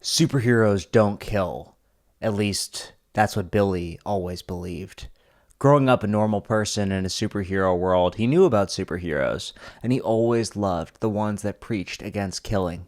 Superheroes don't kill. At least, that's what Billy always believed. Growing up a normal person in a superhero world, he knew about superheroes, and he always loved the ones that preached against killing.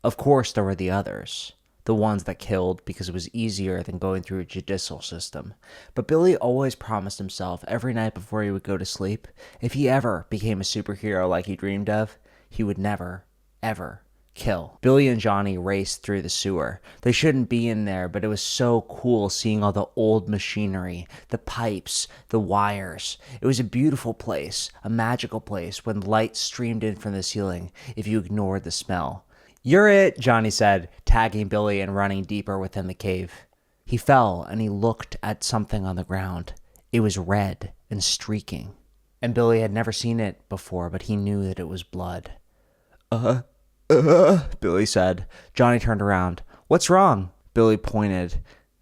Of course, there were the others. The ones that killed because it was easier than going through a judicial system. But Billy always promised himself every night before he would go to sleep, if he ever became a superhero like he dreamed of, he would never, ever kill. Billy and Johnny raced through the sewer. They shouldn't be in there, but it was so cool seeing all the old machinery, the pipes, the wires. It was a beautiful place, a magical place when light streamed in from the ceiling if you ignored the smell. "You're it," Johnny said, tagging Billy and running deeper within the cave. He fell and he looked at something on the ground. It was red and streaking. And Billy had never seen it before, but he knew that it was blood. Billy said. Johnny turned around. "What's wrong?" Billy pointed.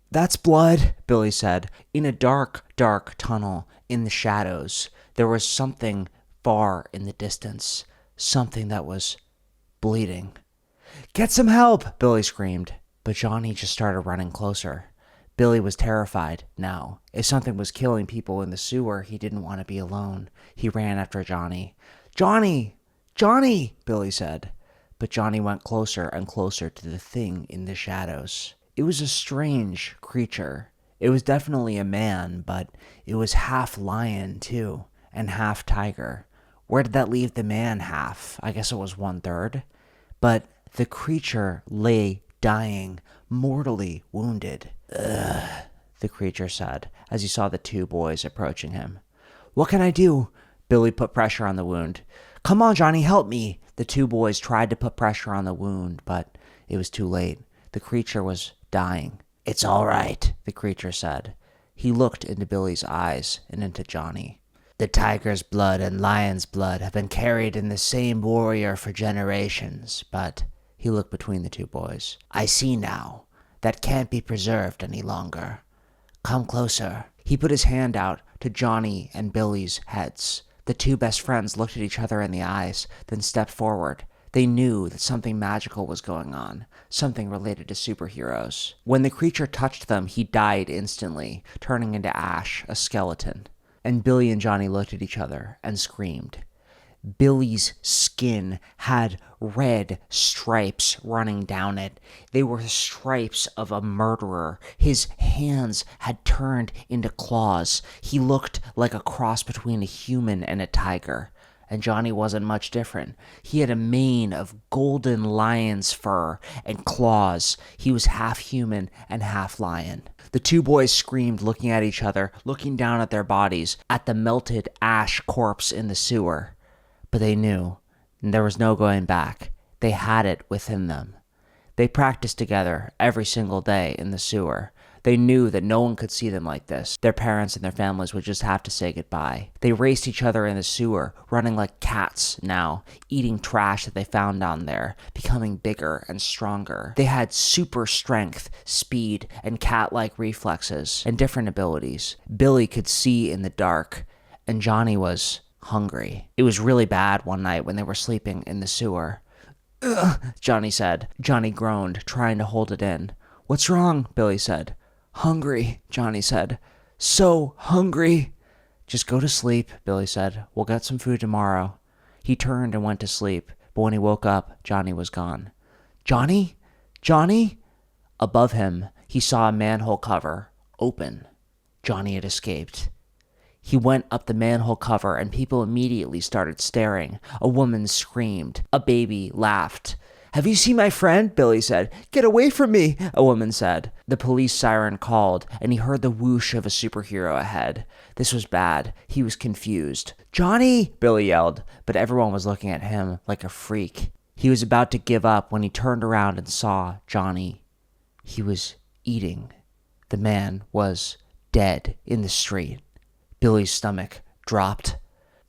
"That's blood," Billy said. In a dark, dark tunnel in the shadows, there was something far in the distance. Something that was bleeding. "Get some help!" Billy screamed. But Johnny just started running closer. Billy was terrified now. If something was killing people in the sewer, he didn't want to be alone. He ran after Johnny. "Johnny! Johnny!" Billy said. But Johnny went closer and closer to the thing in the shadows. It was a strange creature. It was definitely a man, but it was half lion too, and half tiger. Where did that leave the man half? I guess it was 1/3. But the creature lay dying, mortally wounded. "Ugh," the creature said, as he saw the two boys approaching him. "What can I do?" Billy put pressure on the wound. "Come on, Johnny, help me." The two boys tried to put pressure on the wound, but it was too late. The creature was dying. "It's all right," the creature said. He looked into Billy's eyes and into Johnny. "The tiger's blood and lion's blood have been carried in the same warrior for generations, but," he looked between the two boys, "I see now. That can't be preserved any longer. Come closer." He put his hand out to Johnny and Billy's heads. The two best friends looked at each other in the eyes, then stepped forward. They knew that something magical was going on, something related to superheroes. When the creature touched them, he died instantly, turning into ash, a skeleton. And Billy and Johnny looked at each other and screamed. Billy's skin had red stripes running down it. They were the stripes of a murderer. His hands had turned into claws. He looked like a cross between a human and a tiger. And Johnny wasn't much different. He had a mane of golden lion's fur and claws. He was half human and half lion. The two boys screamed, looking at each other, looking down at their bodies, at the melted ash corpse in the sewer. But they knew, and there was no going back. They had it within them. They practiced together every single day in the sewer. They knew that no one could see them like this. Their parents and their families would just have to say goodbye. They raced each other in the sewer, running like cats now, eating trash that they found down there, becoming bigger and stronger. They had super strength, speed, and cat-like reflexes, and different abilities. Billy could see in the dark, and Johnny was hungry. It was really bad one night when they were sleeping in the sewer. "Ugh," Johnny said. Johnny groaned, trying to hold it in. "What's wrong?" Billy said. "Hungry," Johnny said. "So hungry." "Just go to sleep," Billy said. "We'll get some food tomorrow." He turned and went to sleep, but when he woke up, Johnny was gone. "Johnny? Johnny?" Above him, he saw a manhole cover, open. Johnny had escaped. He went up the manhole cover and people immediately started staring. A woman screamed. A baby laughed. "Have you seen my friend?" Billy said. "Get away from me," a woman said. The police siren called and he heard the whoosh of a superhero ahead. This was bad. He was confused. "Johnny!" Billy yelled, but everyone was looking at him like a freak. He was about to give up when he turned around and saw Johnny. He was eating. The man was dead in the street. Billy's stomach dropped.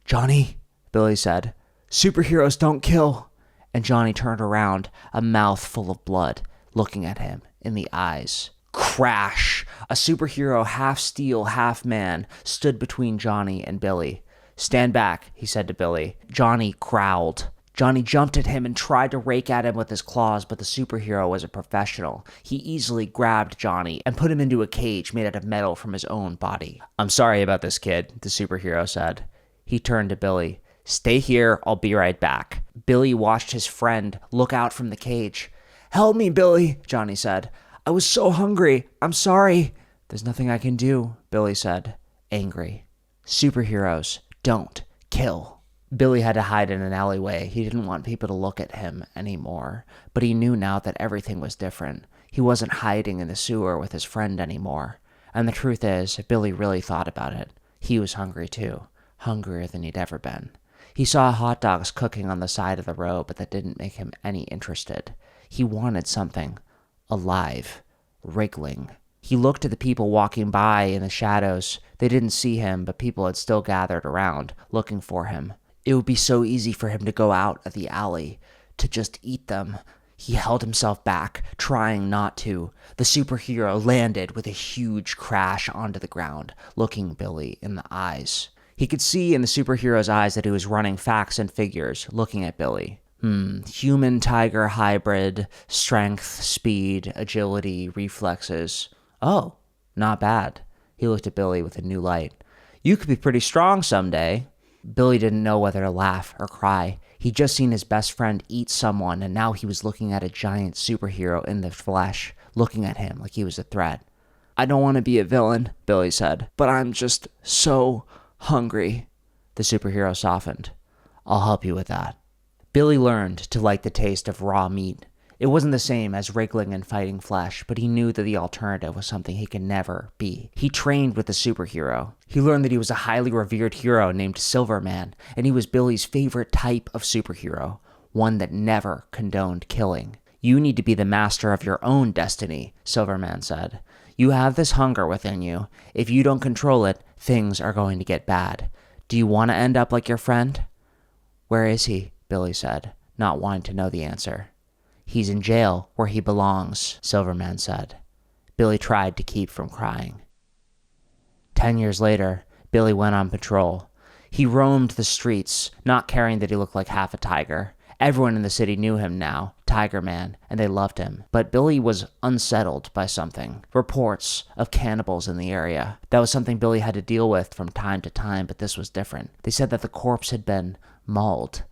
"Johnny," Billy said, "superheroes don't kill." And Johnny turned around, a mouth full of blood, looking at him in the eyes. Crash! A superhero, half steel, half man, stood between Johnny and Billy. "Stand back," he said to Billy. Johnny growled. Johnny jumped at him and tried to rake at him with his claws, but the superhero was a professional. He easily grabbed Johnny and put him into a cage made out of metal from his own body. "I'm sorry about this, kid," the superhero said. He turned to Billy. "Stay here, I'll be right back." Billy watched his friend look out from the cage. "Help me, Billy," Johnny said. "I was so hungry. I'm sorry." "There's nothing I can do," Billy said, angry. Superheroes don't kill. Billy had to hide in an alleyway. He didn't want people to look at him anymore, but he knew now that everything was different. He wasn't hiding in the sewer with his friend anymore. And the truth is, Billy really thought about it. He was hungry too, hungrier than he'd ever been. He saw hot dogs cooking on the side of the road, but that didn't make him any interested. He wanted something alive, wriggling. He looked at the people walking by in the shadows. They didn't see him, but people had still gathered around, looking for him. It would be so easy for him to go out of the alley, to just eat them. He held himself back, trying not to. The superhero landed with a huge crash onto the ground, looking Billy in the eyes. He could see in the superhero's eyes that he was running facts and figures, looking at Billy. Human-tiger hybrid, strength, speed, agility, reflexes. Oh, not bad. He looked at Billy with a new light. "You could be pretty strong someday." Billy didn't know whether to laugh or cry. He'd just seen his best friend eat someone, and now he was looking at a giant superhero in the flesh, looking at him like he was a threat. "I don't want to be a villain," Billy said, "but I'm just so hungry." The superhero softened. "I'll help you with that." Billy learned to like the taste of raw meat. It wasn't the same as wriggling and fighting flesh, but he knew that the alternative was something he could never be. He trained with the superhero. He learned that he was a highly revered hero named Silverman, and he was Billy's favorite type of superhero, one that never condoned killing. "You need to be the master of your own destiny," Silverman said. "You have this hunger within you. If you don't control it, things are going to get bad. Do you want to end up like your friend?" "Where is he?" Billy said, not wanting to know the answer. "He's in jail where he belongs," Silverman said. Billy tried to keep from crying. 10 years later, Billy went on patrol. He roamed the streets, not caring that he looked like half a tiger. Everyone in the city knew him now, Tiger Man, and they loved him. But Billy was unsettled by something. Reports of cannibals in the area. That was something Billy had to deal with from time to time, but this was different. They said that the corpse had been mauled.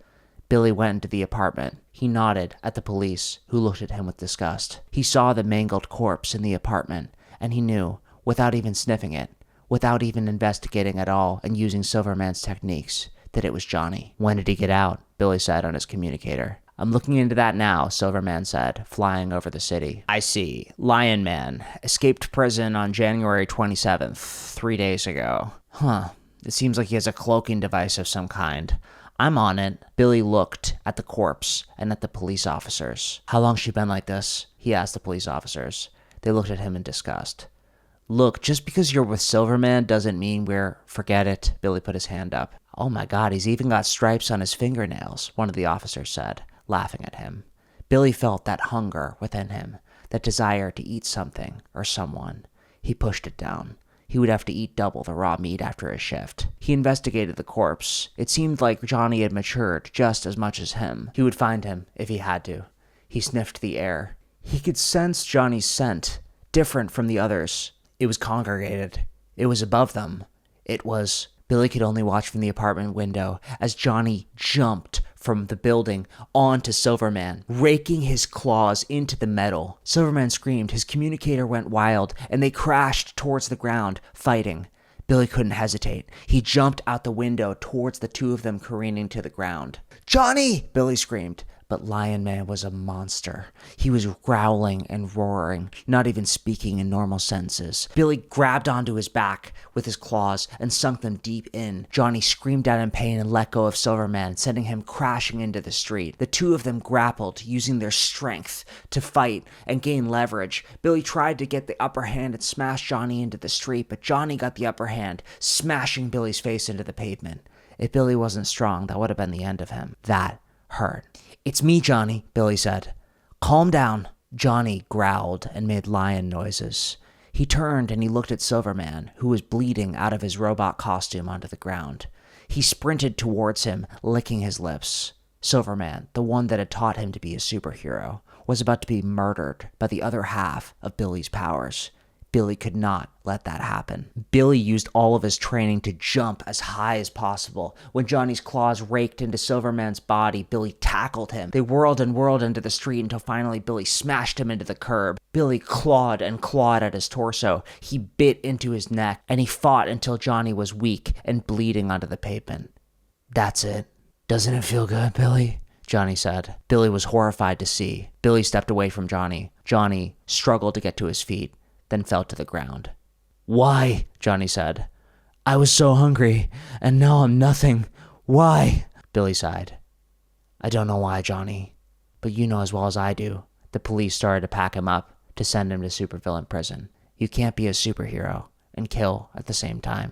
Billy went into the apartment. He nodded at the police, who looked at him with disgust. He saw the mangled corpse in the apartment, and he knew, without even sniffing it, without even investigating at all and using Silverman's techniques, that it was Johnny. "When did he get out?" Billy said on his communicator. "I'm looking into that now," Silverman said, flying over the city. "I see. Lion Man escaped prison on January 27th, 3 days ago. It seems like he has a cloaking device of some kind. I'm on it." Billy looked at the corpse and at the police officers. "How long's she been like this?" he asked the police officers. They looked at him in disgust. "Look, just because you're with Silverman doesn't mean forget it." Billy put his hand up. "Oh my God, he's even got stripes on his fingernails," one of the officers said, laughing at him. Billy felt that hunger within him, that desire to eat something or someone. He pushed it down. He would have to eat double the raw meat after his shift. He investigated the corpse. It seemed like Johnny had matured just as much as him. He would find him if he had to. He sniffed the air. He could sense Johnny's scent, different from the others. It was congregated. It was above them. Billy could only watch from the apartment window as Johnny jumped from the building onto Silverman, raking his claws into the metal. Silverman screamed, his communicator went wild, and they crashed towards the ground, fighting. Billy couldn't hesitate. He jumped out the window towards the two of them careening to the ground. "Johnny!" Billy screamed. But Lion Man was a monster. He was growling and roaring, not even speaking in normal sentences. Billy grabbed onto his back with his claws and sunk them deep in. Johnny screamed out in pain and let go of Silverman, sending him crashing into the street. The two of them grappled, using their strength to fight and gain leverage. Billy tried to get the upper hand and smash Johnny into the street, but Johnny got the upper hand, smashing Billy's face into the pavement. If Billy wasn't strong, that would have been the end of him. That hurt. "It's me, Johnny," Billy said. "Calm down." Johnny growled and made lion noises. He turned and he looked at Silverman, who was bleeding out of his robot costume onto the ground. He sprinted towards him, licking his lips. Silverman, the one that had taught him to be a superhero, was about to be murdered by the other half of Billy's powers. Billy could not let that happen. Billy used all of his training to jump as high as possible. When Johnny's claws raked into Silverman's body, Billy tackled him. They whirled and whirled into the street until finally Billy smashed him into the curb. Billy clawed and clawed at his torso. He bit into his neck, and he fought until Johnny was weak and bleeding onto the pavement. "That's it. Doesn't it feel good, Billy?" Johnny said. Billy was horrified to see. Billy stepped away from Johnny. Johnny struggled to get to his feet, then fell to the ground. "Why?" Johnny said. "I was so hungry, and now I'm nothing. Why?" Billy sighed. "I don't know why, Johnny, but you know as well as I do. The police started to pack him up to send him to supervillain prison. You can't be a superhero and kill at the same time."